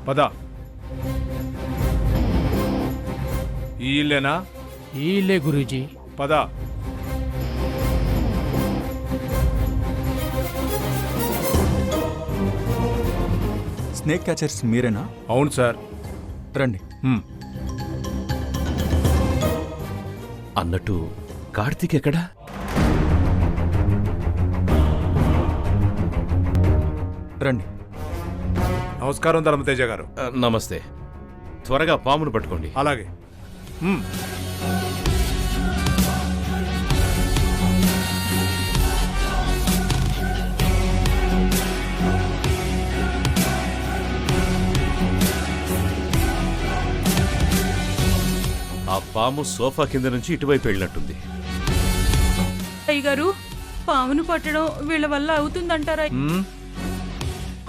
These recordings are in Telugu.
పద. ఈ ఇల్లేనా? ఈ ఇల్లే గురూజీ. పద. స్నేక్ క్యాచర్స్ మీరేనా? అవును సార్. రండి. అన్నట్టు కార్తీక్ ఎక్కడా? రండి. నమస్కారం ధర్మతేజ గారు. నమస్తే. త్వరగా పామును పట్టుకోండి. అలాగే. ఆ పాము సోఫా కింద నుంచి ఇటువైపు వెళ్ళినట్టుంది. అయ్యగారు, పామును పట్టడం వీళ్ళ వల్ల అవుతుందంటారా?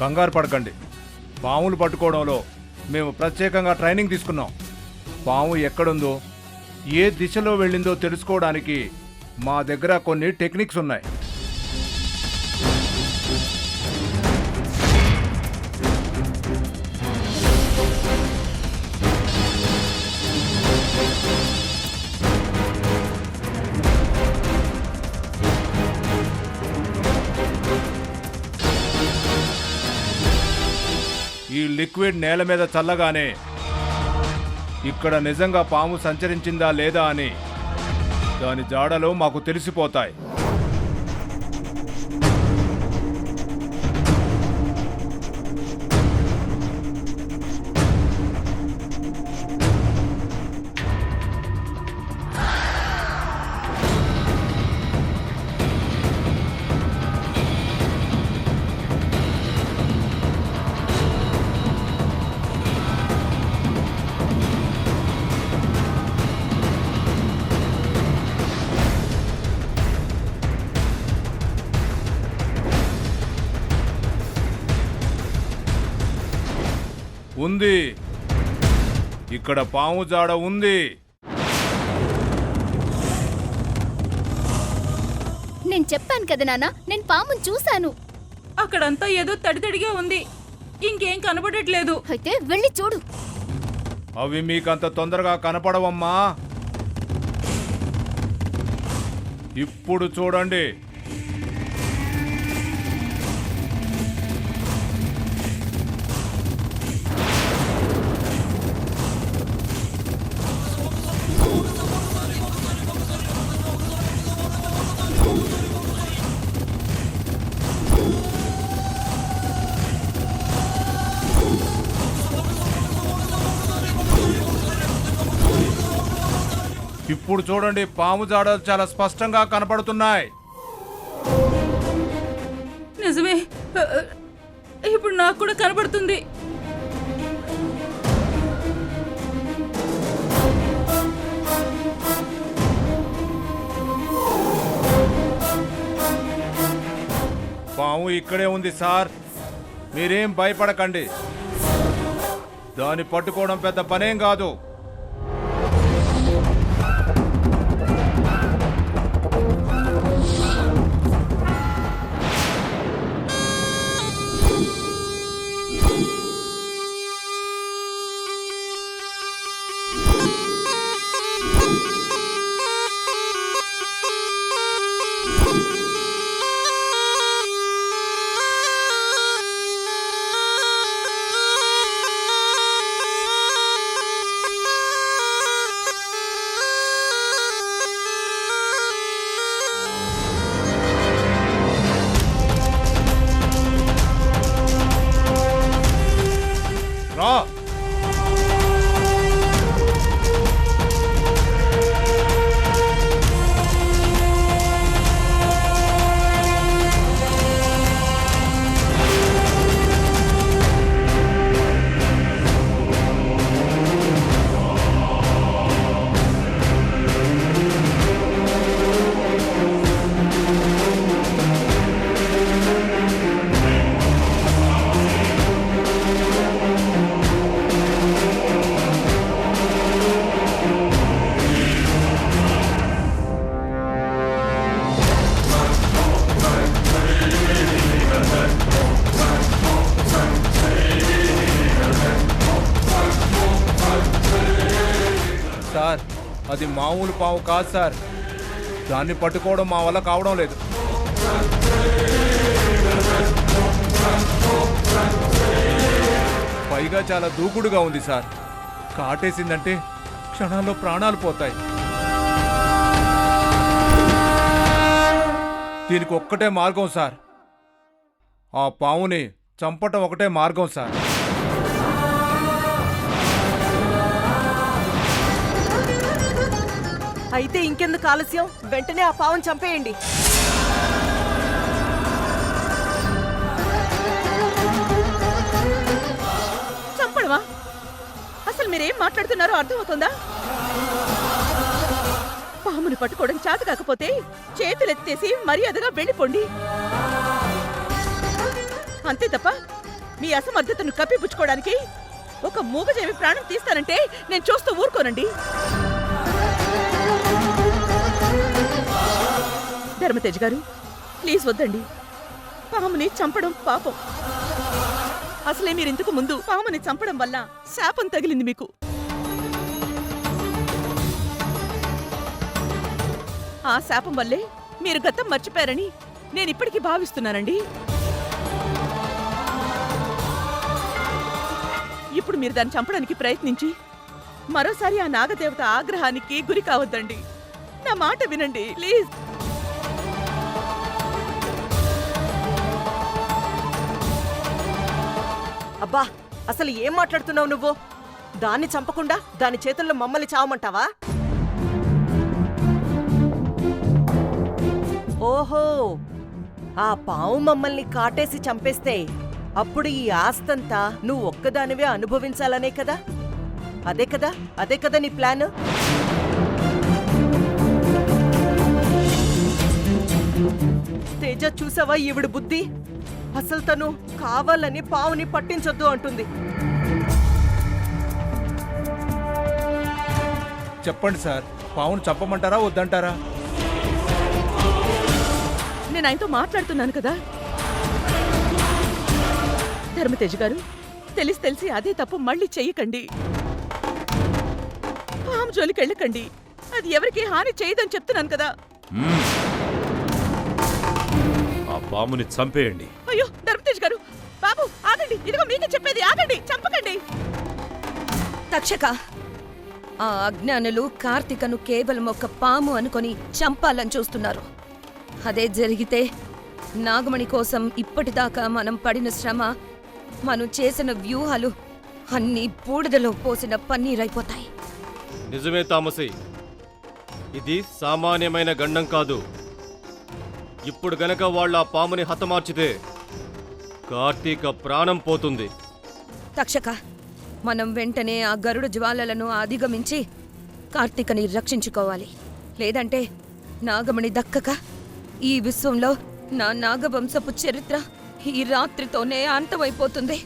కంగారు పడకండి. పాములు పట్టుకోవడంలో మేము ప్రత్యేకంగా ట్రైనింగ్ తీసుకున్నాం. పాము ఎక్కడుందో, ఏ దిశలో వెళ్ళిందో తెలుసుకోవడానికి మా దగ్గర కొన్ని టెక్నిక్స్ ఉన్నాయి. ఈ లిక్విడ్ నేల మీద చల్లగానే ఇక్కడ నిజంగా పాము సంచరించిందా లేదా అని దాని జాడలో మాకు తెలిసిపోతాయి. ఉంది, ఇక్కడ పాము జాడ ఉంది. నేను చెప్పాను కదా నాన్న, నేను పాముని చూశాను. అక్కడంతా ఏదో తడితడిగా ఉంది, ఇంకేం కనబడట్లేదు. అయితే వెళ్ళి చూడు. అవి మీకంత తొందరగా కనపడవమ్మా. ఇప్పుడు చూడండి. ఇప్పుడు చూడండి, పాము జాడలు చాలా స్పష్టంగా కనపడుతున్నాయి. నిజమే, ఇప్పుడు నాకు కూడా కనబడుతుంది. పాము ఇక్కడే ఉంది సార్, మీరేం భయపడకండి. దాన్ని పట్టుకోవడం పెద్ద పనేం కాదు. అది మామూలు పాము కాదు సార్. దాన్ని పట్టుకోవడం మా వల్ల కావడం లేదు. పైగా చాలా దూకుడుగా ఉంది సార్. కాటేసిందంటే క్షణాల్లో ప్రాణాలు పోతాయి. దీనికి ఒక్కటే మార్గం సార్. ఆ పాముని చంపటం ఒకటే మార్గం సార్. అయితే ఇంకెందుకు ఆలస్యం? వెంటనే ఆ పావును చంపేయండి. చంపడమా? అసలు మీరేం మాట్లాడుతున్నారో అర్థమవుతుందా? పాముని పట్టుకోవడం చేత కాకపోతే చేతులెత్తేసి మర్యాదగా వెళ్ళిపోండి. అంతే తప్ప మీ అసమర్థతను కప్పిపుచ్చుకోవడానికి ఒక మూగజీవి ప్రాణం తీస్తానంటే నేను చూస్తూ ఊరుకోనండి. ధర్మతేజ్ గారు, ప్లీజ్ వద్దండి. పాముని చంపడం పాపం. అసలే మీరింతకు ముందు పాముని చంపడం వల్ల శాపం తగిలింది మీకు. ఆ శాపం వల్లే మీరు గతం మర్చిపోయారని నేనిప్పటికీ భావిస్తున్నానండి. ఇప్పుడు మీరు దాన్ని చంపడానికి ప్రయత్నించి మరోసారి ఆ నాగదేవత ఆగ్రహానికి గురి కావద్దండి. నా మాట వినండి ప్లీజ్. అబ్బా, అసలు ఏం మాట్లాడుతున్నావు నువ్వు? దాన్ని చంపకుండా దాని చేతుల్లో మమ్మల్ని చావమంటావా? ఓహో, ఆ పావు మమ్మల్ని కాటేసి చంపేస్తే అప్పుడు ఈ ఆస్తంతా నువ్వు ఒక్కదానివే అనుభవించాలనే కదా? అదే కదా నీ ప్లాన్? తేజ, చూసావా ఈవిడ బుద్ధి? అసలు తను కావాలని పావుని పట్టించొద్దు అంటుంది. చెప్పండి సార్, పావును చంపమంటారా వద్దంటారా? నేను ఆయనతో మాట్లాడుతున్నాను కదా. ధర్మతేజ్ గారు, తెలిసి అదే తప్పు మళ్ళీ చెయ్యకండి. పాము జోలికి వెళ్ళకండి. అది ఎవరికి హాని చేయదని చెప్తున్నాను కదా. ఆ పాముని చంపేయండి. అయ్యో ధర్మతేజ్ గారు, బాబు ఆగండి. ఇదిగో మీకు చెప్పేది, ఆగండి, చంపకండి. తక్షక, ఆ అజ్ఞానులు కార్తికను కేవలం ఒక పాము అనుకొని చంపాలని చూస్తున్నారు. అదే జరిగితే నాగమణి కోసం ఇప్పటిదాకా మనం పడిన శ్రమ, మనం చేసిన వ్యూహాలు అన్నీ బూడిదలో పోసిన పన్నీరైపోతాయి. నిజమే తామసి, ఇది సామాన్యమైన గండం కాదు. ఇప్పుడు గనక వాళ్ళు ఆ పాముని హతమార్చితే కార్తీక ప్రాణం పోతుంది. తక్షక, మనం వెంటనే ఆ గరుడ జ్వాలలను అధిగమించి కార్తీకని రక్షించుకోవాలి. లేదంటే నాగమణి దక్కక ఈ విశ్వంలో నా నాగవంశపు చరిత్ర ఈ రాత్రితోనే అంతమైపోతుంది.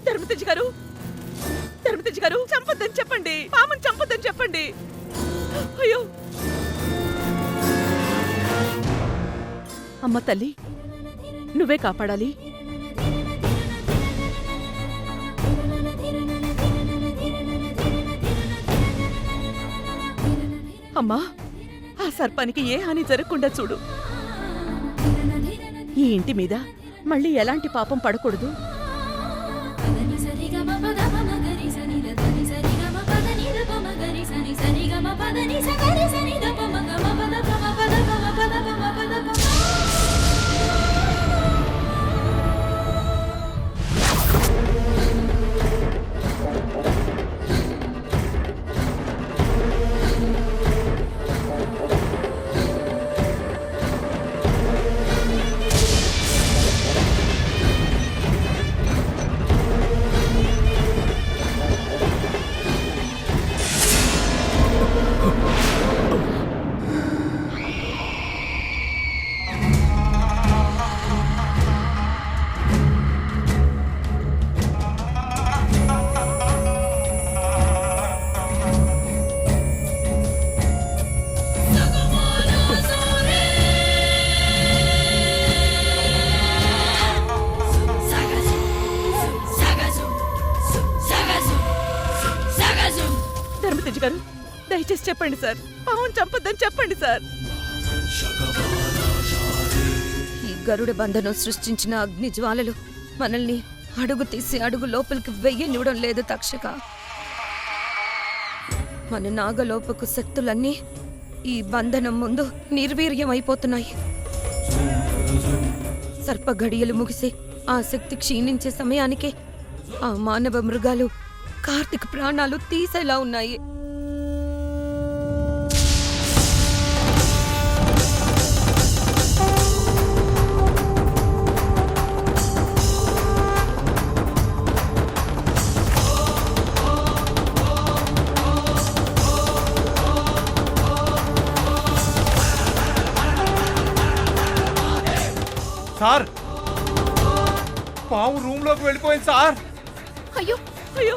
ధర్మతేజ్ గారు, చంపొద్దని చెప్పండి. పాముని చంపొద్దని చెప్పండి. అయ్యో అమ్మ తల్లి, నువ్వే కాపాడాలి. అమ్మా, ఆ సర్పానికి ఏ హాని జరగకుండా చూడు. ఈ ఇంటి మీద మళ్ళీ ఎలాంటి పాపం పడకూడదు. దయచేసి చెప్పండి సార్, పావును చంపొద్దని చెప్పండి సార్. ఈ గరుడ బంధనం సృష్టించిన అగ్ని జ్వాలలు మనల్ని అడుగు తీసి అడుగు లోపలికి వెయ్యనివ్వడం లేదు తక్షక. మన నాగలోపకు శక్తులన్నీ ఈ బంధనం ముందు నిర్వీర్యమైపోతున్నాయి. సర్ప గడియలు ముగిసి ఆ శక్తి క్షీణించే సమయానికి ఆ మానవ మృగాలు కార్తీక్ ప్రాణాలు తీసేలా ఉన్నాయి. సార్, పాము రూమ్లోకి వెళ్ళిపోయింది సార్. అయ్యో అయ్యో,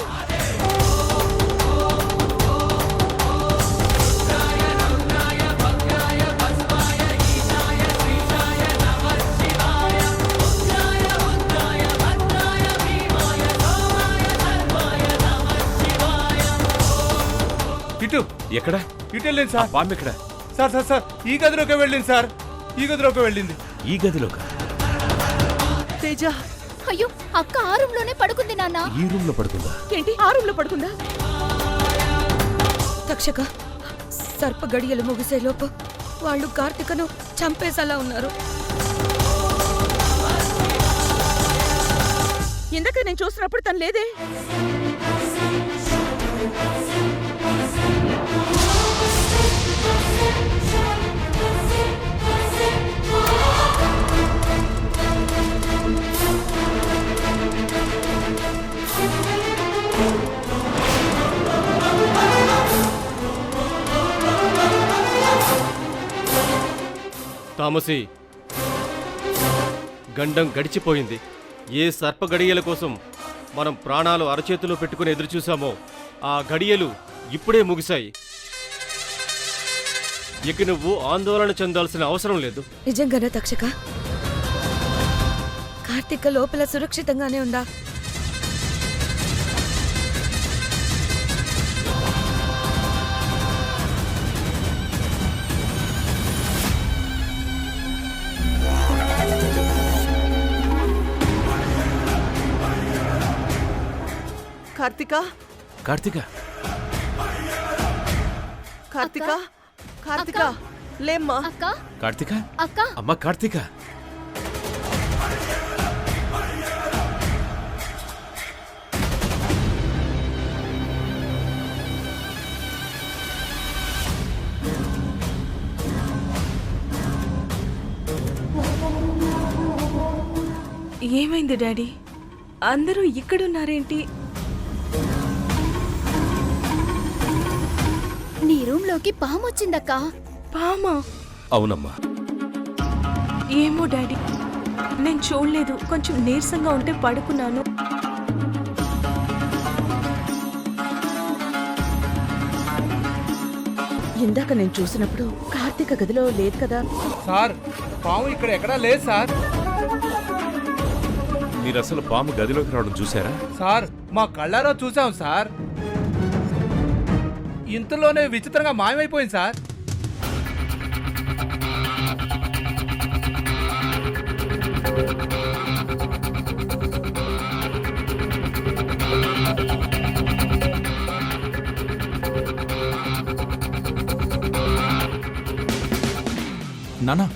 ఇటు ఎక్కడ ఇటు వెళ్ళింది సార్. పాము ఎక్కడ? సార్ సార్ సార్, ఈ గదిలోకి వెళ్ళింది సార్, ఈ గదిలోకి వెళ్ళింది. ఈ గదిలోకా? తేజ, అయ్యో అక్క ఆ రూమ్ లోనే పడుకుంది నాన్న. ఈ రూమ్ లో పడుకుందా? ఏంటి ఆ రూమ్ లో పడుకుందా? తక్షక, సర్ప గడియలు ముగిసేలోపు వాళ్ళు కార్తీకను చంపేసేలా ఉన్నారు. ఇందాక నేను చూసినప్పుడు తను లేదే. తామసి, గండం గడిచిపోయింది. ఏ సర్ప గడియల కోసం మనం ప్రాణాలు అరచేతిలో పెట్టుకుని ఎదురుచూశామో ఆ గడియలు ఇప్పుడే ముగిశాయి. ఇక నువ్వు ఆందోళన చెందాల్సిన అవసరం లేదు. నిజంగానే తక్షక? కార్తీక లోపల సురక్షితంగానే ఉందా? కార్తిక, కార్తీక, కార్తిక, కార్తిక, లేమ్మా. అక్క కార్తీక, అక్క అమ్మ కార్తీక. ఏమైంది డాడీ? అందరూ ఇక్కడున్నారేంటి? నీ రూమ్ లోకి పాము వచ్చిందక్క. పామా? అవునమ్మా. ఏమో డాడీ, నేను చూడలేదు. కొంచెం నీరసంగా ఉంటే పడుకున్నాను. ఇందాక నేను చూసినప్పుడు కార్తీక గదిలో లేదు కదా. సార్, పాము ఇక్కడ ఎక్కడా లేదు సార్. మీరు అసలు పాము గదిలోకి రావడం చూసారా? సార్, మా కళ్ళారా చూసాం సార్. ఇంతలోనే విచిత్రంగా మాయమైపోయింది సార్. నానా,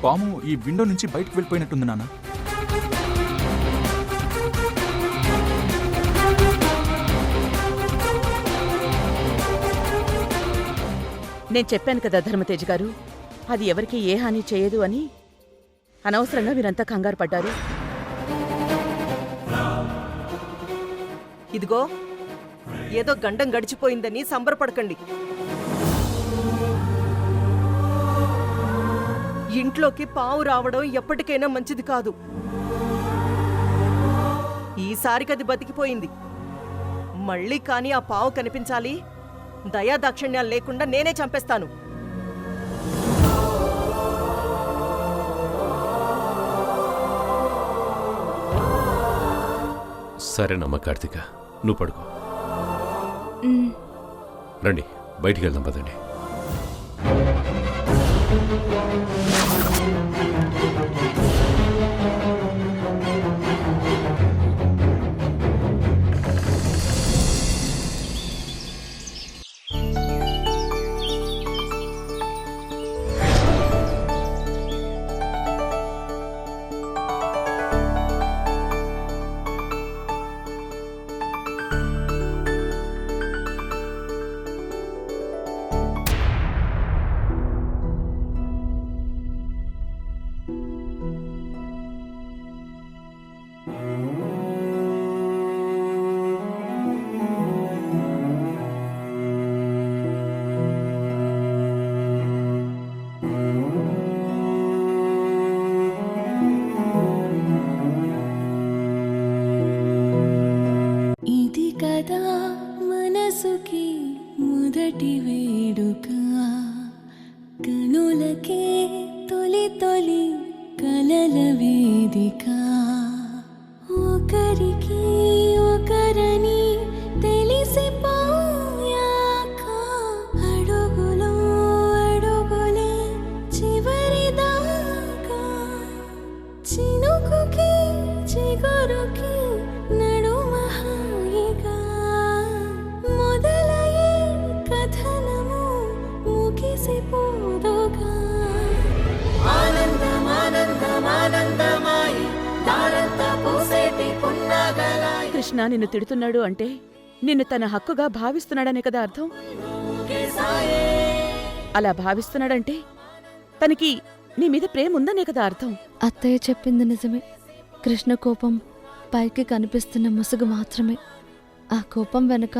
పాము ఈ విండో నుంచి బయటకు వెళ్ళిపోయినట్టుంది నానా. నేను చెప్పాను కదా ధర్మతేజ్ గారు, అది ఎవరికి ఏ హాని చేయదు అని. అనవసరంగా మీరంతా కంగారు పడ్డారు. ఇదిగో, ఏదో గండం గడిచిపోయిందని సంబరపడకండి. ఇంట్లోకి పావు రావడం ఎప్పటికైనా మంచిది కాదు. ఈసారికి అది బతికిపోయింది. మళ్ళీ కానీ ఆ పావు కనిపించాలి, దయాదాక్షిణ్యాలు లేకుండా నేనే చంపేస్తాను. సరేనమ్మా కార్తీక, నువ్వు పడుకో. మ్, రండి బయటికి వెళ్దాం పదండి. ఇది కదా మనసుకి మొదటి వేడుక, కనులకే తొలి తొలి కలల వేదిక, ఒకరికి ఒకరని తెలిసిపోయాక అడుగులో అడుగులే చివరిదాకా, చినుకుకి చిగురుకి నడుమ హాయిగా మొదలయ్యే కథనము ముగిసిపోదుగా. ఆనందం ఆనందం ఆనందమాయి దారంతా పూసేటి పున్నగలాయి. కృష్ణ నిన్ను తిడుతున్నాడు అంటే నిన్ను తన హక్కుగా భావిస్తున్నాడనే కదా అర్థం. అలా భావిస్తున్నాడంటే తనకి నీ మీద ప్రేమ ఉందనే కదా అర్థం. అత్తయ్య చెప్పింది నిజమే. కృష్ణ కోపం పైకి కనిపిస్తున్న ముసుగు మాత్రమే. ఆ కోపం వెనుక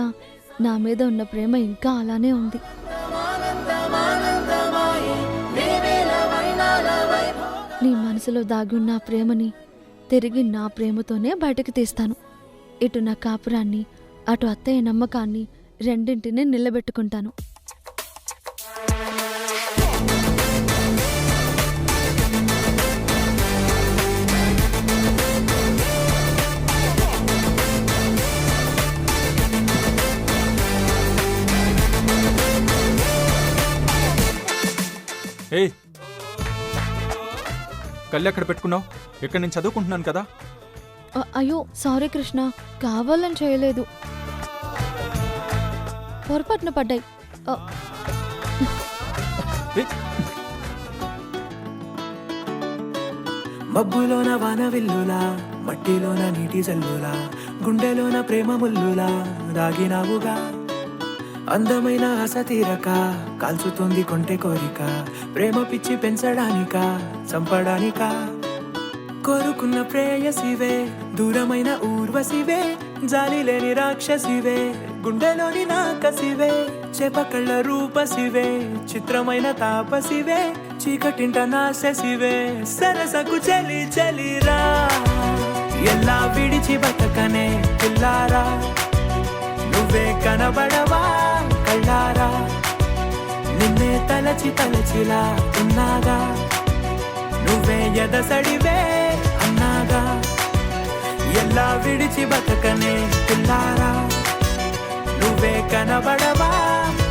నా మీద ఉన్న ప్రేమ ఇంకా అలానే ఉంది. నీ మనసులో దాగి ఉన్న ఆ ప్రేమని తిరిగి నా ప్రేమతోనే బయటకు తీస్తాను. ఇటు నా కాపురాన్ని, అటు అత్తయ్య నమ్మకాన్ని రెండింటినీ నిలబెట్టుకుంటాను. ఏయ్, కళ్ళు ఎక్కడ పెట్టుకున్నావు? ఇక్కడ నేను చదువుకుంటున్నాను కదా. అయ్యో సారీ కృష్ణ, కావాలని చేయలేదు, పొరపాటున పడ్డాయి. ఏయ్, మబ్బులోన వాన విల్లులా, మట్టిలోన నీటి జల్లులా, గుండెలోన ప్రేమ ముల్లులా దాగినావుగా. అందమైన ఆశ తీరక కాల్చుతోంది కొంటె కోరిక, ప్రేమ పిచ్చి పెంచడానిక చంపడానిక. కోరుకున్న ప్రేయసివే, దూరమైన ఊర్వశివే, జాలి లేని రాక్షసివే, గుండెలోని నాకసివే, చేపకళ్ళ రూపసివే, చిత్రమైన తాపసివే, చీకటింట నాశసివే, సరసకు చలి చలిరా, ఎలా విడిచి బతకనే పిల్లారా, నువ్వే కనబడవా కళ్ళారా, నిన్నే తలచి తలచిలా ఉన్నాగా, నువ్వే ఎదసడివే అన్నాగా, ఎలా విడిచి బతకనే పిల్లారా, నువ్వే కనబడవా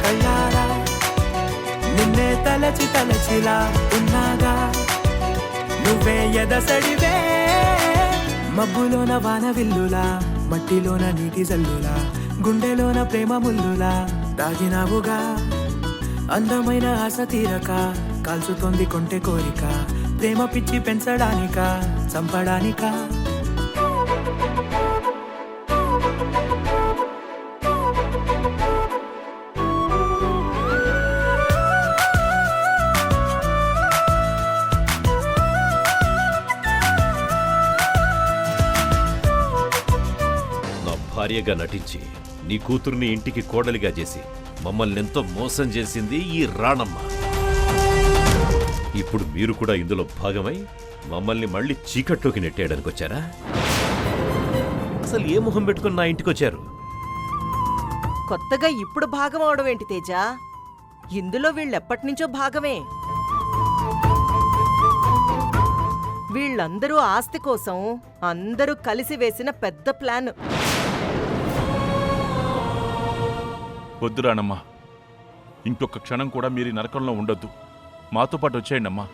కళ్ళారా, నిన్నే తలచి తలచిలా ఉన్నాగా, నువ్వే ఎదసడివే. మబ్బులోన వాన విల్లులా, మట్టిలోన నీటి జల్లులా, గుండెలోన ప్రేమ ముల్లులా దాగినావుగా. అందమైన ఆశ తీరక కాల్చుతోంది కొంటె కోరిక, ప్రేమ పిచ్చి పెంచడానిక చంపడానిక. నా భార్యగా నటించి నీ కూతుర్ని ఇంటికి కోడలిగా చేసి మమ్మల్ని ఎంతో మోసం చేసింది ఈ రాణమ్మ. ఇప్పుడు మీరు కూడా ఇందులో భాగమై మమ్మల్ని మళ్ళీ చీకట్లోకి నెట్టేయడానికి వచ్చారా? అసలు ఏ మొహం పెట్టుకుని నా ఇంటికి వచ్చారు? కొత్తగా ఇప్పుడు భాగం అవడం ఏంటి తేజ? ఇందులో వీళ్ళెప్పటినుంచో భాగమే. వీళ్ళందరూ ఆస్తి కోసం అందరూ కలిసి వేసిన పెద్ద ప్లాన్. వద్దు రానమ్మా. ఇంకొక క్షణం కూడా మీరు ఈ నరకంలో ఉండొద్దు. మాతో పాటు వచ్చేయండి అమ్మా.